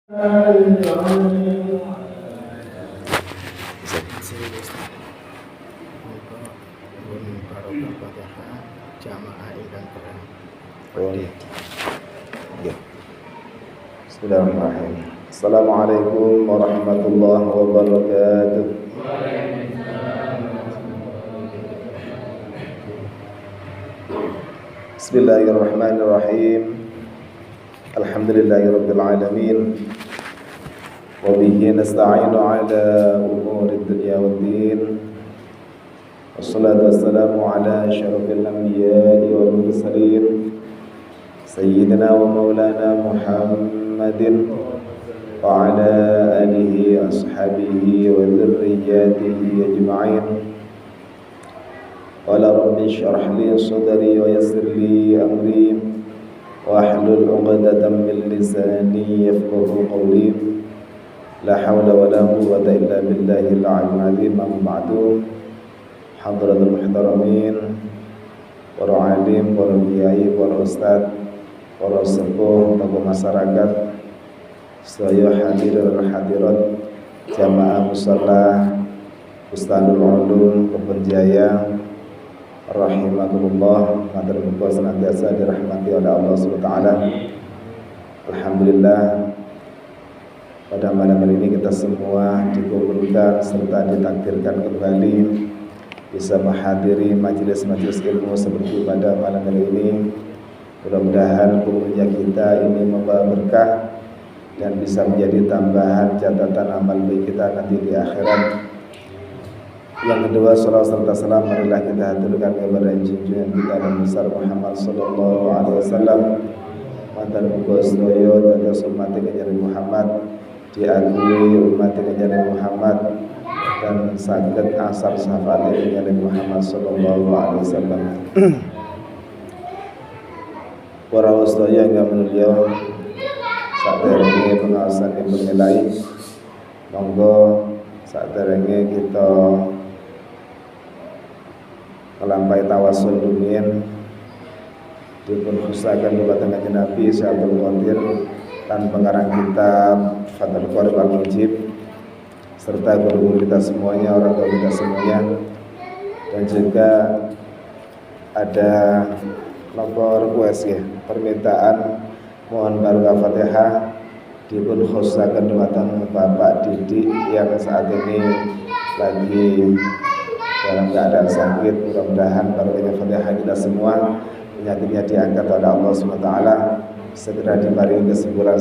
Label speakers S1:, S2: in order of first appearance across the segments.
S1: Bismillahirrahmanirrahim. Assalamualaikum warahmatullahi wabarakatuh. Bismillahirrahmanirrahim. Alhamdulillahirabbil alamin. Wa bihi nasta'inu ala umuri dunya waddin. Wassalatu wassalamu ala asyrafil anbiya'i wal mursalin. Sayyidina wa maulana Muhammadin wa ala alihi ashabihi wa dzurriyyatihi ajma'in. Qala rabbi shrah li sadri wa yassir li amri wa hlul 'uqdatam min lisani yafqahu qawli. La hawla wa la quwwata illa billahil 'aliyyil 'azim. Amma ba'du. Hadratul muhtaramin, para alim, para kiai, para ustaz, para sepuh, tokoh masyarakat, sedaya hadirin hadirat jamaah musalla Bustanul Ulum Kebon Jaya rahimakumullah, matur muga senantiasa dirahmati oleh Allah Subhanahu wa taala. Alhamdulillah, pada malam hari ini kita semua dikumpulkan serta ditakdirkan kembali bisa menghadiri majelis-majelis ilmu seperti pada malam hari ini. Mudah-mudahan kumpulnya kita ini membawa berkah dan bisa menjadi tambahan catatan amal baik kita nanti di akhirat. Yang kedua, salawat serta salam marilah kita haturkan kepada junjungan kita dan besar Muhammad sallallahu alaihi wasallam. Mantan uga sedaya dados umat kanjeng Muhammad, diakui umat kanjeng Muhammad dan saged asar syafaat kanjeng Muhammad sallallahu alaihi wasallam. Para sedaya yang mulia, saderenge pengawasan yang bernilai, monggo saderenge kita melampai tawasul dunia dipun khusakan dumateng Kanjeng Nabi Syaikhul Qadir dan pengarang kitab Fathul Qorib Al-Mujib serta guru-guru kita semuanya, orang tua kita semuanya, dan juga ada nomor request ya, permintaan mohon barokah Fatihah dipun khusakan dumateng Bapak Didik yang saat ini lagi dalam keadaan sakit. Mudah-mudahan barokahnya Fatihah kita semua, penyakitnya diangkat oleh Allah SWT, segera diberi kesembuhan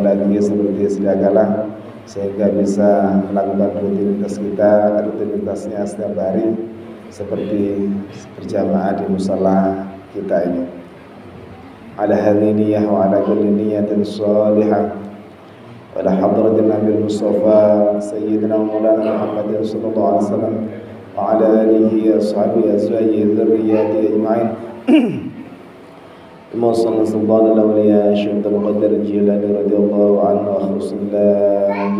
S1: lagi seperti sedia kala, sehingga bisa melakukan rutinitasnya setiap hari seperti berjamaah di musala kita ini. Ala hadhihi niyyah wa ala kulli niyyatin shalihah wa ala hadratin Nabi Mustafa Sayyidina Maulana Muhammadin sallallahu alaihi wasallam wa ala alihi ashabihi azwajihi dzurriyyatihi ajma'in. Musallallahu sallallahu alaihi Syaikhul Qadir Jilani radhiyallahu anhu wa khususan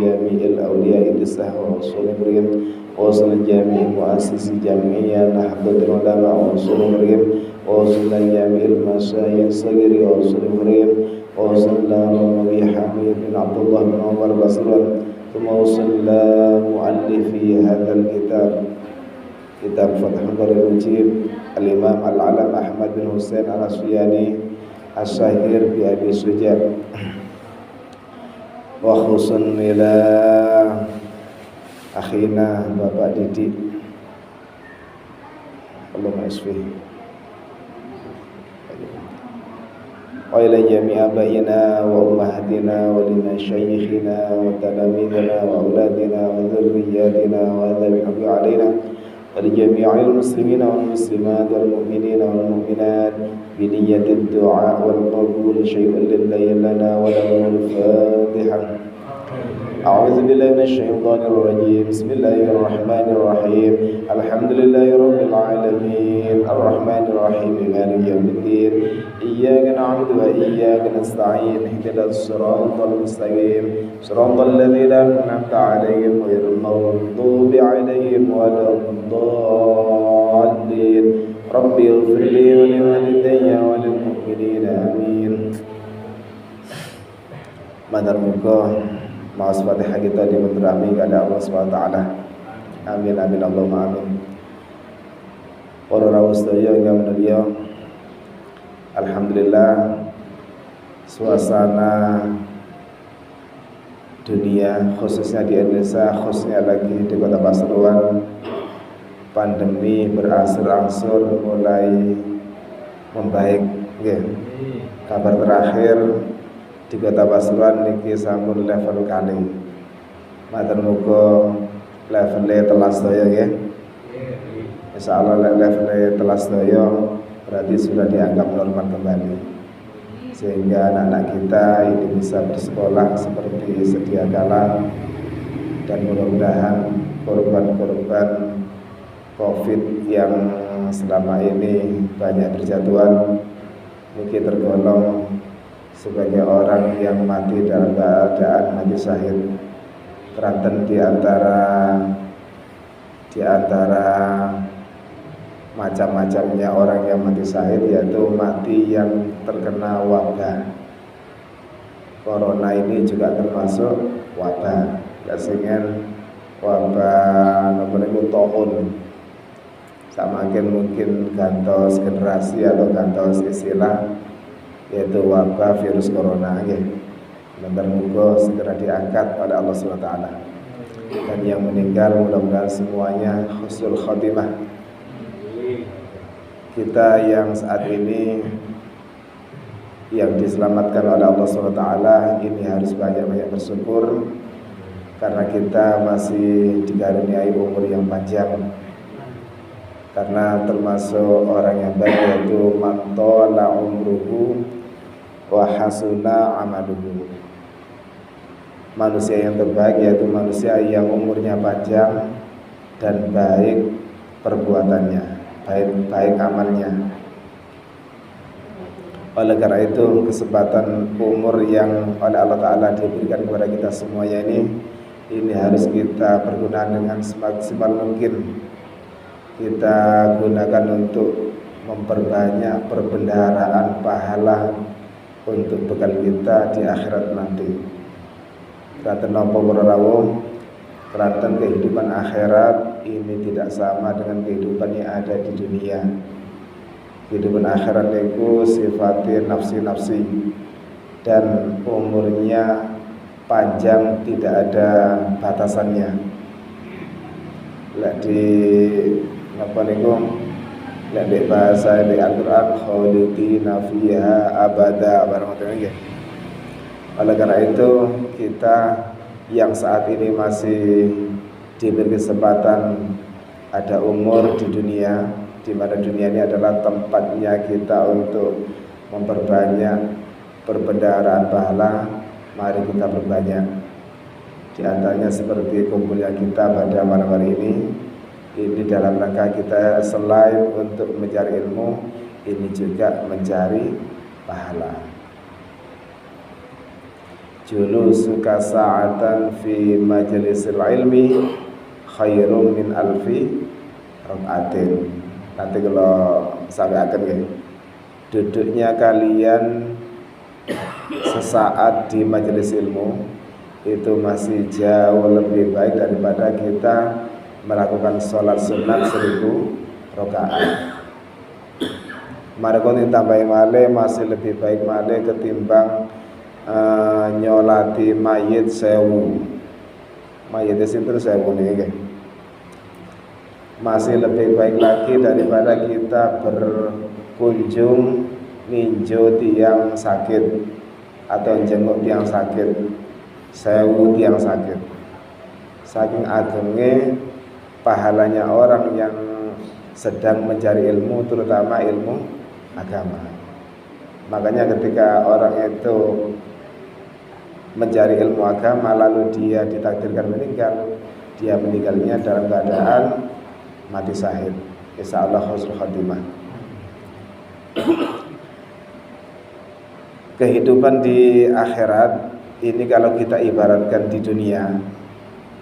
S1: jami'il awliya idisah wa usul Maryam wa usul jami' muassis jami'iyah Nahdlatul Ulama wa usul Maryam wa usul jami'il masyayikh sagiri wa usul Maryam wa usul Nabi Hamid bin Abdullah bin Umar Basran thumma usul muallifi hadzal kitab Fathul Qorib Mujib Al-Imam Al-Alam Ahmad bin Husain Al-Asyani As-Syahir bi Abi Suja wa khusun ila akhina Bapak Didik Allahumma isfi wa ila jami' abaina wa ummahatina wa lima syaykhina wa talamidina wa auladina wa dhurriyyatina wa dhabihu alaina ولجميع المسلمين والمسلمات والمؤمنين والمؤمنات بنية الدعاء والقبول شيء لله لنا وله الفاتحة. أعوذ بالله من الشيطان الرجيم. بسم الله الرحمن الرحيم. الحمد لله رب العالمين الرحمن الرحيم مالك يوم الدين إياك نعبد وإياك نستعين اهدنا الصراط المستقيم صراط الذين أنعمت عليهم غير المغضوب عليهم ولا الضالين. رب اغفر لي ولوالدي وللمؤمنين آمين. Madar muga maos Fatihah kita dimenterami kepada Allah SWT. Amin amin Allahumma amin. Para rawuh sedaya ingkang mulia, alhamdulillah suasana dunia khususnya di Indonesia, khususnya lagi di Kota Pasuruan, pandemi berangsur-angsur mulai membaik. Kabar terakhir di Kota Pasuruan niki sampun level kali. Matur muga levelnya telas daya nggih. Insyaallah levelnya telas daya berarti sudah dianggap normal kembali. Sehingga anak-anak kita ini bisa bersekolah seperti sedia kala, dan mudah-mudahan korban-korban COVID yang selama ini banyak berjatuhan mungkin tergolong sebagai orang yang mati dalam keadaan mati syahid. Keranten di antara macam-macamnya orang yang mati syahid, yaitu mati yang terkena wabah. Corona ini juga termasuk wabah. Biasanya wabah nomor tahun. Samakin mungkin gantos generasi atau gantos istilah, yaitu wabah virus corona ya. Mudah-mudahan segera diangkat oleh Allah SWT. Dan yang meninggal mudah-mudahan semuanya husnul khotimah. Kita yang saat ini yang diselamatkan oleh Allah SWT ini harus banyak-banyak bersyukur, karena kita masih dikaruniai umur yang panjang. Karena termasuk orang yang baik yaitu man tala umruhu wa hasuna amaluhu. Manusia yang terbaik yaitu manusia yang umurnya panjang dan baik perbuatannya, baik amalnya. Oleh karena itu kesempatan umur yang oleh Allah Ta'ala diberikan kepada kita semuanya ini harus kita pergunakan dengan semaksimal mungkin. Kita gunakan untuk memperbanyak perbendaharaan pahala untuk bekal kita di akhirat nanti. Keranten napa para rawuh, keranten kehidupan akhirat ini tidak sama dengan kehidupan yang ada di dunia. Kehidupan akhirat itu sifatnya nafsi-nafsi dan umurnya panjang, tidak ada batasannya. Lek di napa niku, lek di bahasa di Al-Qur'an khalidina fiha abada barang nggih. Oleh karena itu kita yang saat ini masih diberi kesempatan ada umur di dunia, di mana dunia ini adalah tempatnya kita untuk memperbanyak perbendaharaan pahala, mari kita perbanyak. Di antaranya seperti kumpulnya kita pada malam hari ini dalam rangka kita selain untuk mencari ilmu, ini juga mencari pahala. Julusuka sa'atan fi majlisil ilmi khairum min alfi rakaatin. Nanti kalau sampai akan ya, duduknya kalian sesaat di majelis ilmu itu masih jauh lebih baik daripada kita melakukan sholat sunat 1000 rakaat. Marikon tambahin male masih lebih baik male ketimbang nyolati mayit 1000. Mayit itu 1000 nih. Masih lebih baik lagi daripada kita berkunjung ninjo tiang sakit atau jenguk tiang sakit, 1000 tiang sakit. Saking agungnya pahalanya orang yang sedang mencari ilmu, terutama ilmu agama. Makanya ketika orang itu mencari ilmu agama lalu dia ditakdirkan meninggal, dia meninggalnya dalam keadaan mati syahid. Insyaallah husnul khatimah. Kehidupan di akhirat ini kalau kita ibaratkan di dunia,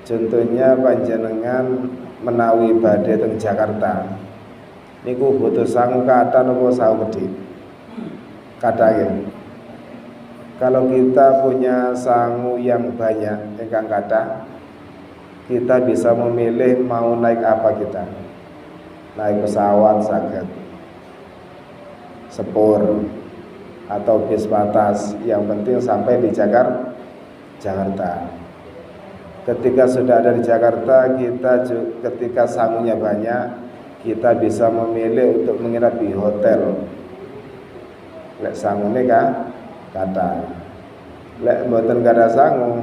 S1: contohnya panjenengan menawi badhe teng Jakarta niku butuh sangu kata napa sawu gedhe. Kathah ya. Kalau kita punya sangu yang banyak, ingkang kathah, kita bisa memilih mau naik apa kita. Naik pesawat saged, sepur atau bis patas, yang penting sampai di Jakarta. Ketika sudah ada di Jakarta, ketika sangunya banyak, kita bisa memilih untuk menginap di hotel. Lek sangune kata, lek mboten kada sangu,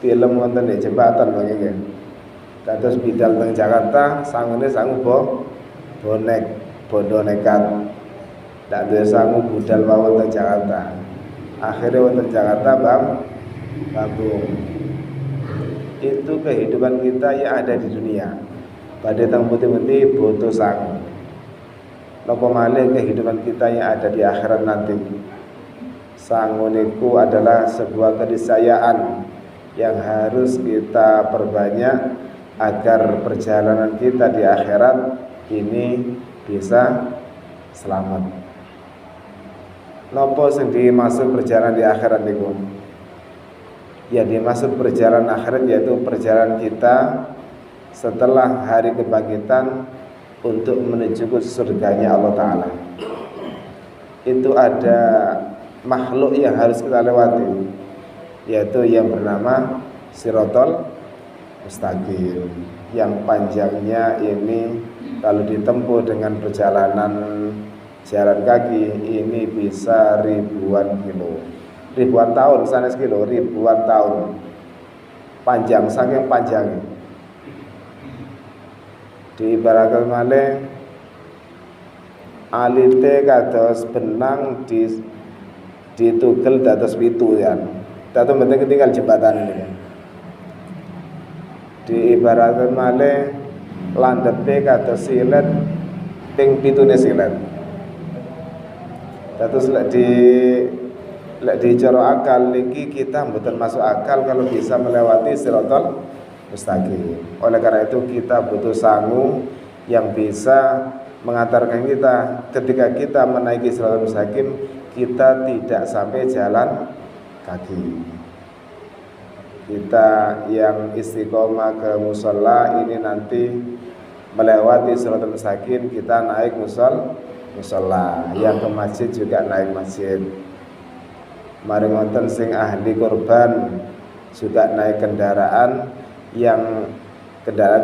S1: film wonten di jembatan mangke. Kados bidal teng Jakarta, sangune sangu bondo nekat. Ndak duwe sangu budal mawon teng Jakarta. Akhirnya wonten Jakarta Bambung. Itu kehidupan kita yang ada di dunia. Pada teng putih-putih butuh sangu. Napa malih kehidupan kita yang ada di akhirat nanti. Sangu niku adalah sebuah keniscayaan yang harus kita perbanyak agar perjalanan kita di akhirat ini bisa selamat. Napa sing dimaksud perjalanan di akhirat niku? Ya, dimaksud perjalanan akhirat yaitu perjalanan kita setelah hari kebangkitan untuk menuju ke surganya Allah Ta'ala. Itu ada makhluk yang harus kita lewati, yaitu yang bernama Shiratal Mustaqim, yang panjangnya ini kalau ditempuh dengan perjalanan jalan kaki ini bisa ribuan tahun, sanes kilo, ribuan tahun panjang, saking panjangnya. Diibaratkan malih alite kados benang ditugel dados pitu ya. Dados penting ketinggal jembatan ini. Diibaratkan malih landepe kados silet ping pitune silet. Dados lek di cara akal niki kita mboten masuk akal kalau bisa melewati Shiratal Mustaqim. Oleh karena itu kita butuh sangu yang bisa mengantarkan kita ketika kita menaiki Shiratal Mustaqim, kita tidak sampai jalan kaki. Kita yang istiqomah ke musola ini nanti melewati Shiratal Mustaqim, kita naik musola, yang ke masjid juga naik masjid. Mari ngoten sing ahli kurban juga naik kendaraan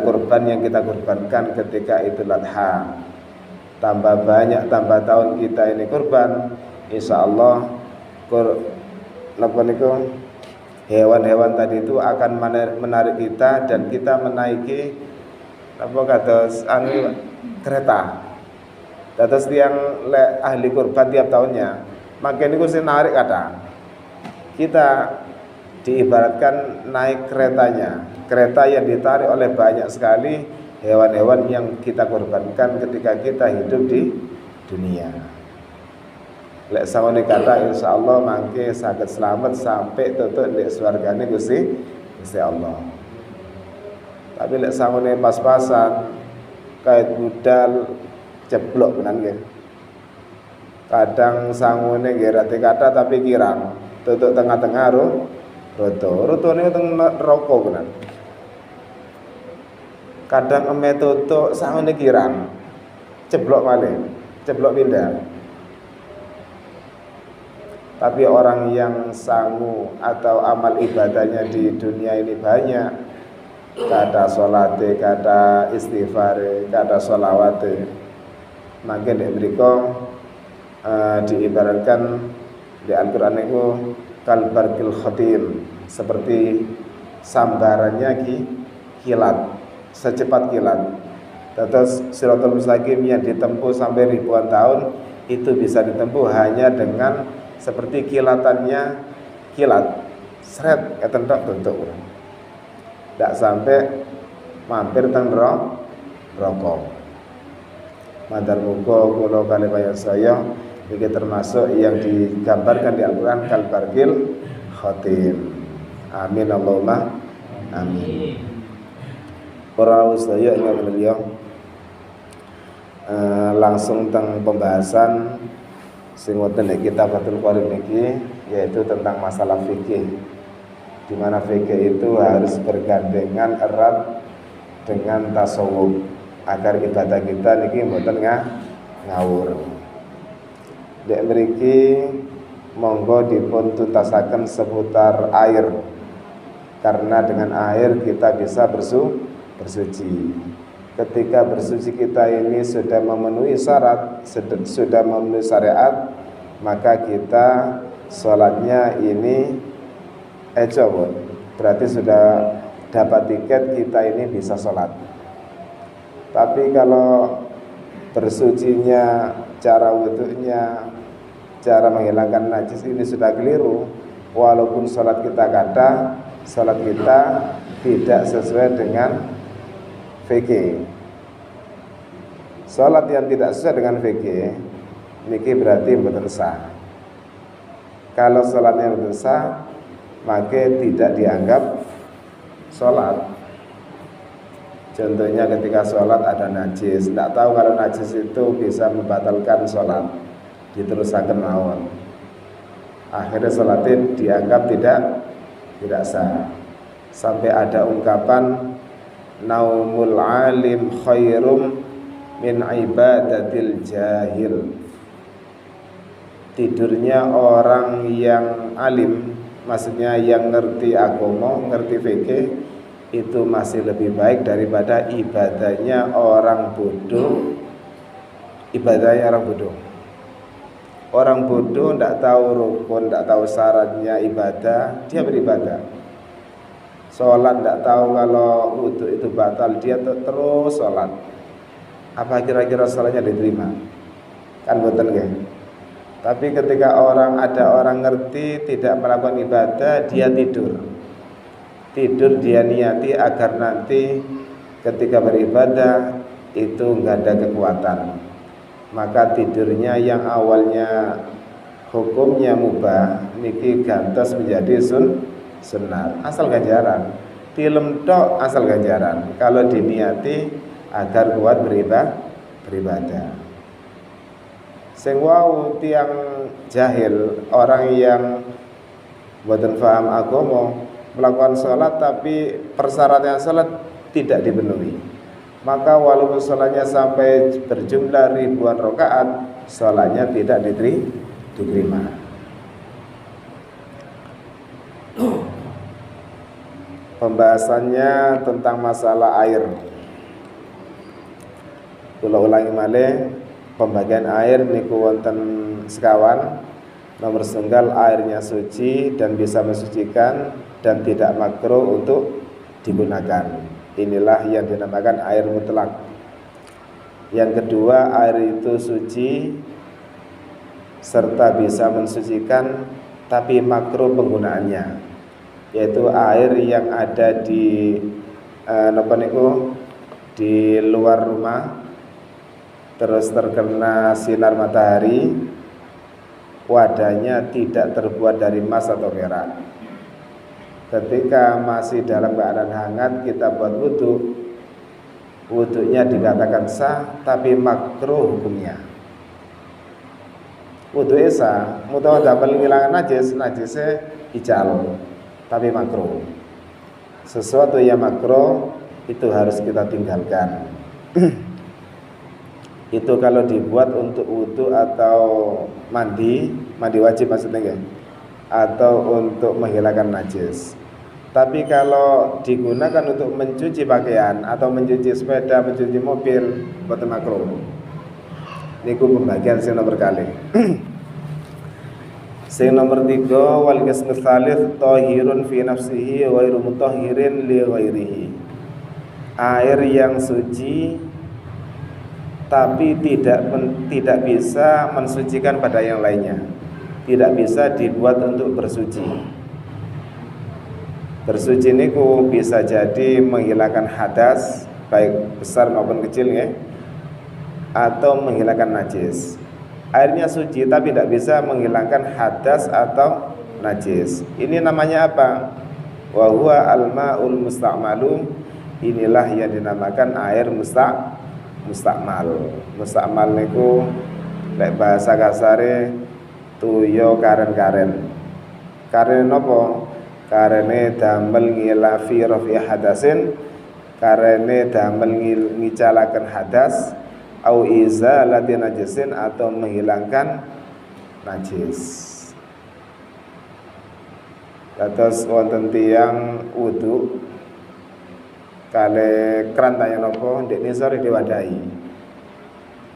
S1: kurban yang kita kurbankan ketika Idul Adha. Tambah banyak, tambah tahun kita ini kurban, insya Allah hewan-hewan tadi itu akan menarik kita dan kita menaiki kereta. Dados tiyang ahli kurban tiap tahunnya, makin niku sing narik kata. Kita diibaratkan naik kereta yang ditarik oleh banyak sekali hewan-hewan yang kita korbankan ketika kita hidup di dunia. Lek sawone kata insyaallah mangke saged selamat sampai tutuk di swargane Gusti Allah. Tapi lek sawone pas-pasan kait budal jeblok menan nggih. Kadang sangune nggih rati kata tapi kirang tutuk tengah-tengah roto ini teng neraka benar. Kadang eme tutuk sangune kirang jeblok malih, jeblok pindah. Tapi orang yang sangu atau amal ibadahnya di dunia ini banyak, kata sholate, kata istighfare, kata sholawate, makin mriko diibaratkan di Al-Quran itu kalbarkil khotim, seperti sambarannya kilat, secepat kilat. Terus Shiratal Mustaqim yang ditempuh sampai ribuan tahun itu bisa ditempuh hanya dengan seperti kilatannya kilat, seret ketentok bentuk. Tidak sampai mampir teng rokok. Madar muga kula kali bayar saya ini termasuk yang digambarkan di Al-Quran kalbarkil khotim. Amin Allahumma amin. Para sedaya ingkang mulya, langsung teng pembahasan sing wonten ing kitab Fathul Qorib niki yaitu tentang masalah fikih, di mana fikih itu harus bergandengan erat dengan tasawuf agar ibadah kita niki mboten ngawur. Dek mriki monggo dipun tuntasaken seputar air, karena dengan air kita bisa bersuci. Ketika bersuci kita ini sudah memenuhi syarat, sudah memenuhi syariat, maka kita sholatnya ini berarti sudah dapat tiket, kita ini bisa sholat. Tapi kalau bersucinya, cara wudhunya, cara menghilangkan najis ini sudah keliru, walaupun sholat kita kata, sholat kita tidak sesuai dengan fikih. Sholat yang tidak sesuai dengan fikih niki berarti mboten sah. Kalau sholatnya mboten sah, maka tidak dianggap sholat. Contohnya ketika sholat ada najis, tidak tahu kalau najis itu bisa membatalkan sholat, diterusaken mawon, akhirnya sholatin dianggap tidak sah. Sampai ada ungkapan naumul alim khairum min ibadatil jahil. Tidurnya orang yang alim, maksudnya yang ngerti agama, ngerti fikih, itu masih lebih baik daripada ibadahnya orang bodoh. Ibadahnya orang bodoh. Orang bodoh tidak tahu rukun, tidak tahu syaratnya ibadah, dia beribadah. Sholat tidak tahu kalau wudhu itu batal, dia terus sholat. Apa kira-kira sholatnya diterima? Kan boten nggih. Tapi ketika ada orang ngerti tidak melakukan ibadah, dia tidur dia niati agar nanti ketika beribadah itu enggak ada kekuatan, maka tidurnya yang awalnya hukumnya mubah niki gantos menjadi sunat, asal ganjaran. Tilem tok asal ganjaran kalau diniati agar kuat beribadah. Sing wau tiang jahil, orang yang boten paham agama, melakukan sholat tapi persyaratan sholat tidak dipenuhi, maka walaupun sholatnya sampai berjumlah ribuan rakaat, sholatnya tidak diterima. Pembahasannya tentang masalah air. Kula ulangi malih, pembagian air niku wonten sekawan. Nomor setunggal, airnya suci dan bisa mensucikan dan tidak makruh untuk digunakan. Inilah yang dinamakan air mutlak. Yang kedua, air itu suci serta bisa mensucikan tapi makruh penggunaannya, yaitu air yang ada di di luar rumah, terus terkena sinar matahari, wadahnya tidak terbuat dari emas atau perak. Ketika masih dalam keadaan hangat kita buat wudhunya dikatakan sah, tapi makruh hukumnya. Wudhu sah, mutawadzal menghilangkan najisnya ical, tapi makruh. Sesuatu yang makruh itu harus kita tinggalkan. Itu kalau dibuat untuk wudhu atau mandi wajib maksudnya, atau untuk menghilangkan najis. Tapi kalau digunakan untuk mencuci pakaian atau mencuci sepeda, mencuci mobil, boten makruh. Niku pembagian sing nomor kali. Sing nomor 3, wal qismu tsalits tahirun fi nafsihi wa ghairu mutahhirin li ghairihi. Air yang suci tapi tidak bisa mensucikan pada yang lainnya. Tidak bisa dibuat untuk bersuci. Bersuci niku bisa jadi menghilangkan hadas baik besar maupun kecil ya, atau menghilangkan najis. Airnya suci tapi tidak bisa menghilangkan hadas atau najis. Ini namanya apa? Wa huwa al-ma'ul musta'malu. Inilah yang dinamakan air mustakmal. Mustakmal niku lek bahasa kasare tuyo karen-karen. Karene napa? Karene damel ngilafi rafi hadasin, karene damel ngicalaken hadas, au izalati najisin atau menghilangkan najis. Dados wonten tiyang wudu kale krantanya napa ndek nisor diwadahi.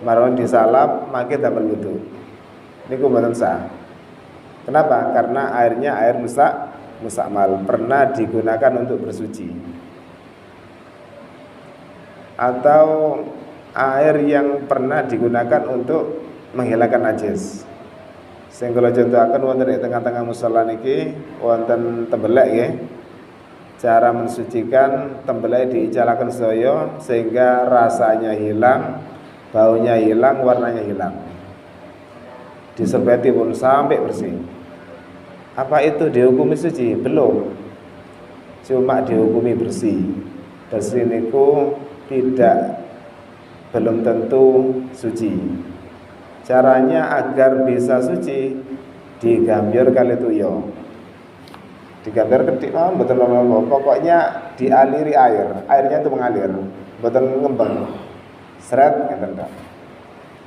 S1: Marang disalap mangke damel wudu. Niku mboten sah. Kenapa? Karena airnya air mustakmal, pernah digunakan untuk bersuci. Atau air yang pernah digunakan untuk menghilangkan najis. Sing kula contohaken wonten ing tengah-tengah musala niki wonten tembelek nggih. Cara mensucikan tembelek diicalaken sedaya sehingga rasanya hilang, baunya hilang, warnanya hilang. Diserbeti pun sampai bersih. Apa itu dihukumi suci? Belum. Cuma dihukumi bersih. Bersih niku belum tentu suci. Caranya agar bisa suci digambir kali tuyo. Digambir ketik mboten loro-loro. Pokoknya dialiri air. Airnya itu mengalir, mboten ngembang. Seret ngeten tok.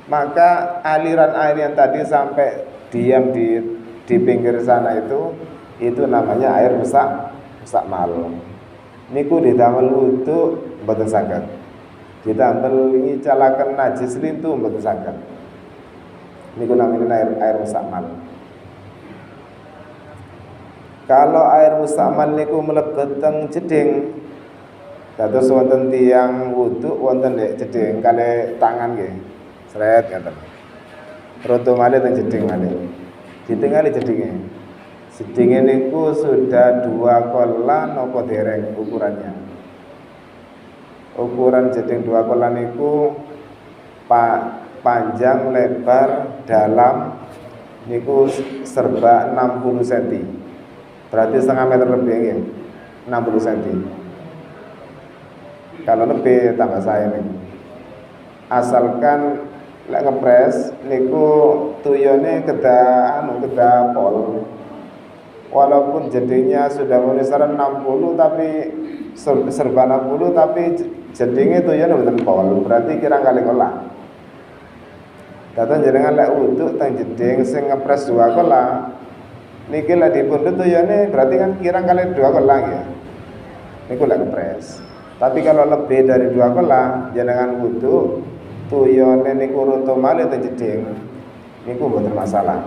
S1: Maka aliran air yang tadi sampai diam di pinggir sana itu namanya air mustakmal. Niku didamel wudu mboten saged. Didamel ngicalaken najis lintu mboten saged. Niku namanya air mustakmal. Kalau air mustakmal niku mlebet teng jeding, dados wonten tiyang wudu wonten nek jeding kali tangan nggih. Sret ngaten. Roto malih teng jeding malih. Ditingali jedinge. Jedinge niku sudah 2 kolan napa dereng ukurannya. Ukuran jeding 2 kolan niku panjang, lebar, dalam niku serba 60 cm. Berarti setengah meter lebih nggih. 60 cm. Kalau lebih tambah saya nih. Asalkan lek ngepres niku tuyone kedah pol. Walaupun jadinya sudah menusaran 60 tapi serba 60 tapi jadinya tuyone mboten pol. Berarti kirang kali kolah. Datang jenengan lek wudu teng jeding sing ngepres 2 kolah. Niki lek dipundhut tuyone berarti kan kirang kali 2 kolah ya. Niku lek ngepres. Tapi kalau lebih dari 2 kolah jenengan wudu tuyone niku roto malih teng jeding niku mboten masalah.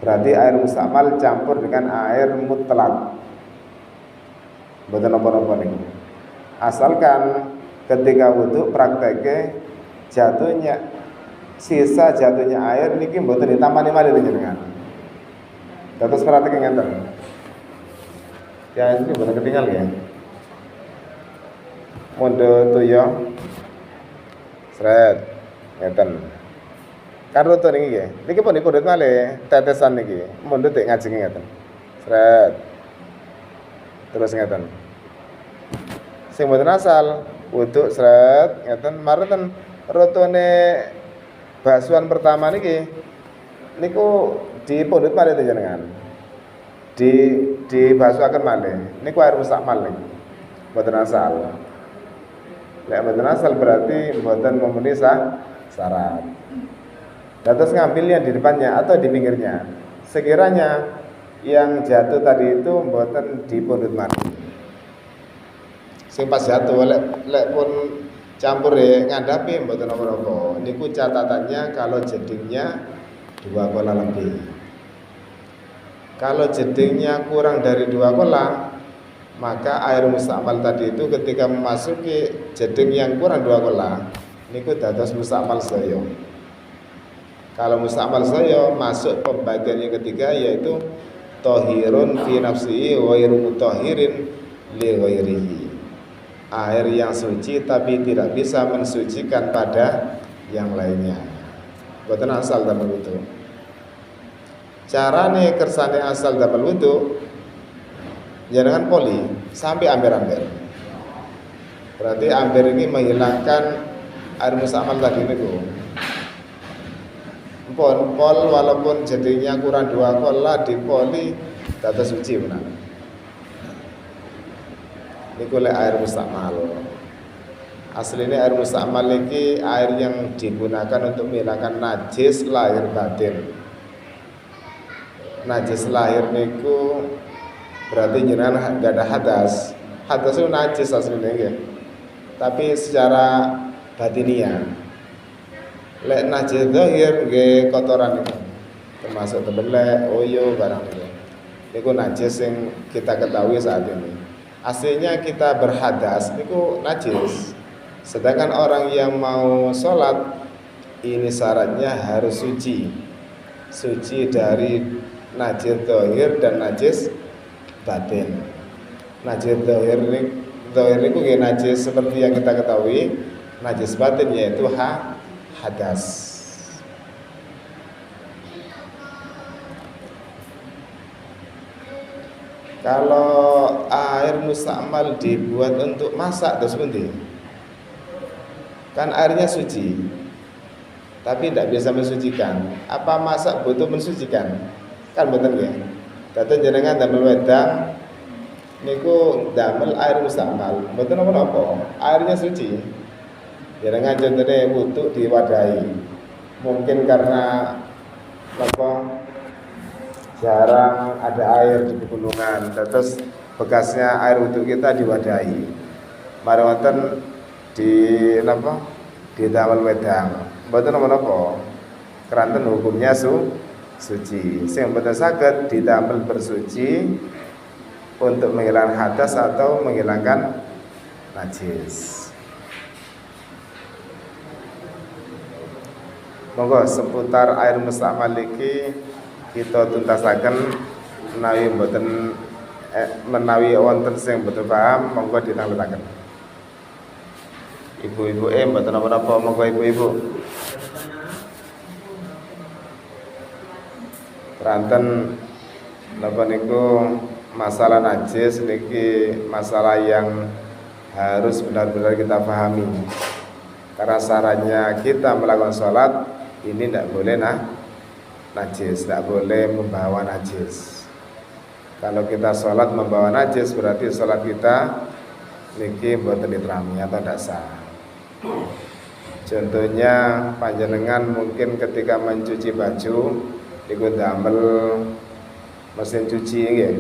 S1: Berarti air mustakmal campur dengan air mutlak. Mboten napa-napa niku. Asalkan ketika wudu prakteke sisa jatuhnya air niki mboten ditamani malih jenengan. Dados prakteke ngenten. Ya ini mboten ketinggal ya. Mondo tuyo sret ngeten. Kan roto niki nggih. Niki pun dipundhut malih tetesan niki. Mundhut tek ngajeng ngeten. Sret. Terus ngeten. Sing mboten asal wudu sret ngeten mareten rotone basuhan pertama niki niku dipundhut malih jenengan. Dibasuhaken malih. Niku air mustakmal niki. Mboten asal. Lek mboten asal berarti mboten memenuhi syarat. Terus ngambilnya di depannya atau di pinggirnya. Sekiranya yang jatuh tadi itu mboten dipundhut malih. Sing pas jatuh lek pun campur ngandhapi mboten apa-apa. Niku catatannya kalau jedingnya 2 kolah lebih. Kalau jedingnya kurang dari 2 kolah, maka air mustakmal tadi itu ketika memasuki jeding yang kurang 2 kolah niku dados mustakmal sedaya. Kalau mustakmal sedaya masuk pembagian yang ketiga yaitu thahirun fi nafsihi wa ghairu mutahhirin li ghairihi. Air yang suci tapi tidak bisa mensucikan pada yang lainnya. Boten asal damel wudu. Carane kersane asal damel wudu jangan poli sampai amber-amber. Berarti amber ini menghilangkan air mustakmal tadi niku. pol walaupun jadinya kurang 2 kol lah dipoli dados suci menan. Niku lek air mustakmal. Aslinya air mustakmal iki air yang digunakan untuk menghilangkan najis lahir batin. Najis lahir niku berarti jenengan gak ada hadas. Hadas itu najis aslinya nggih. Tapi secara batiniah. Lek najis zahir nggih kotoran itu. Termasuk tebelek, oyo barang itu. Niku najis yang kita ketahui saat ini. Aslinya kita berhadas niku najis. Sedangkan orang yang mau sholat ini syaratnya harus suci. Suci dari najis zahir dan najis batin. Najis zahir itu najis seperti yang kita ketahui. Najis batin yaitu hadas. Kalau air mustakmal dibuat untuk masak terus pundi? Kan airnya suci, tapi tidak bisa mensucikan. Apa masak butuh mensucikan? Kan betul ya. Datang jenengan damel wedang, niku damel air mustakmal. Betul apa? Airnya suci. Jenengan contohnya butuh diwadahi. Mungkin karena apa? Jarang ada air di pegunungan, terus bekasnya air wudhu kita diwadahi. Mari wonten di napa di damel wedang mboten napa keranten hukumnya suci sing mboten saged didamel bersuci untuk menghilangkan hadas atau menghilangkan najis. Monggo seputar air mustakmal iki kita tuntasaken menawi mboten menawi wonten sing mboten paham monggo ditanggletaken. Ibu-ibu mboten napa-napa monggo ibu-ibu. Ranten napa niku masalah najis niki masalah yang harus benar-benar kita pahami. Karena syaratnya kita melakukan sholat ini tidak boleh najis, tidak boleh membawa najis. Kalau kita sholat membawa najis berarti sholat kita niki mboten diterami atau tidak sah. Contohnya panjenengan mungkin ketika mencuci baju niku damel mesin cuci nggih.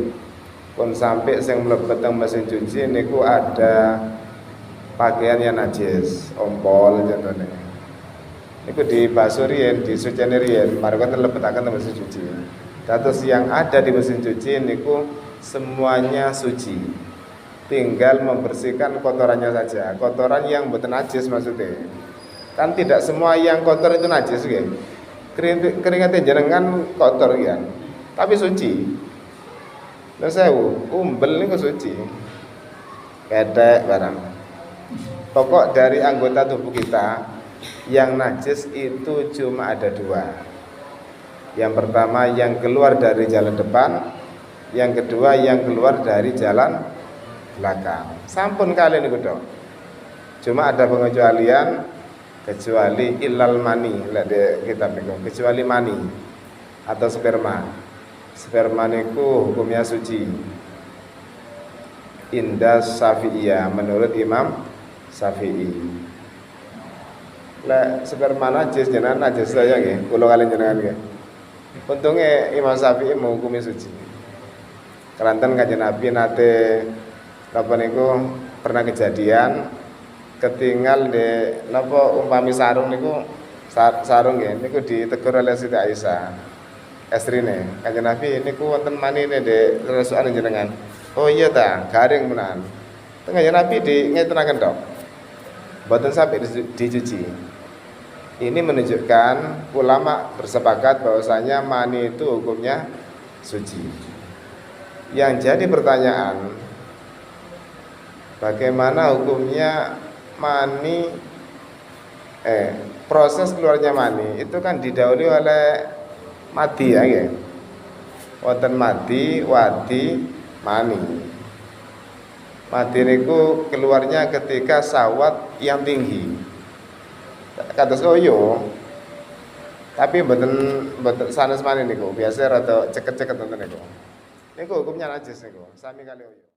S1: Pun sampai sing mlebet teng mesin cuci niku ada pakaian yang najis, ompol contohnya. Niku dibasuh riyen, disuceni riyen, mari kita lebetaken teng mesin cuci. Dados yang ada di mesin cuci niku semuanya suci. Tinggal membersihkan kotorannya saja. Kotoran yang mboten najis maksudnya. Kan tidak semua yang kotor itu najis nggih. Keringat jenengan kotor ya. Tapi suci. Lha sewu, umbel niku suci. Ketek barang. Pokok dari anggota tubuh kita yang najis itu cuma ada 2. Yang pertama yang keluar dari jalan depan, yang kedua yang keluar dari jalan belakang. Sampun kali niku tok. Cuma ada pengecualian kecuali ilal mani, lek kitab niku, kecuali mani atau sperma. Sperma niku hukumnya suci. Indah Syafi'iyah menurut Imam Syafi'i. Lek sperma najis jenengan najis saya nggih, kula kalian jenengan nggih. Untunge Imam Syafi'i menghukumi suci. Keranten Kanjeng Nabi nate napa niku pernah kejadian ketinggal di napa umpami sarung niku sarung nggih niku ditegur oleh Siti Aisyah estrine Kanjeng Nabi niku wonten manine de resukan jenengan. Oh iya ta, garing menan. Kanjeng Nabi di ngetenaken tok. Mboten sampai dicuci. Ini menunjukkan ulama bersepakat bahwasanya mani itu hukumnya suci. Yang jadi pertanyaan, bagaimana hukumnya mani proses keluarnya mani itu kan didahului oleh madi ya nggih. Wonten madi, wadi, mani. Madi niku keluarnya ketika syahwat yang tinggi. Kados koyo Tapi mboten sanes malih niku. Biasa rada ceket-ceket nonton niku. Niku hukumnya najis niku. Sami kali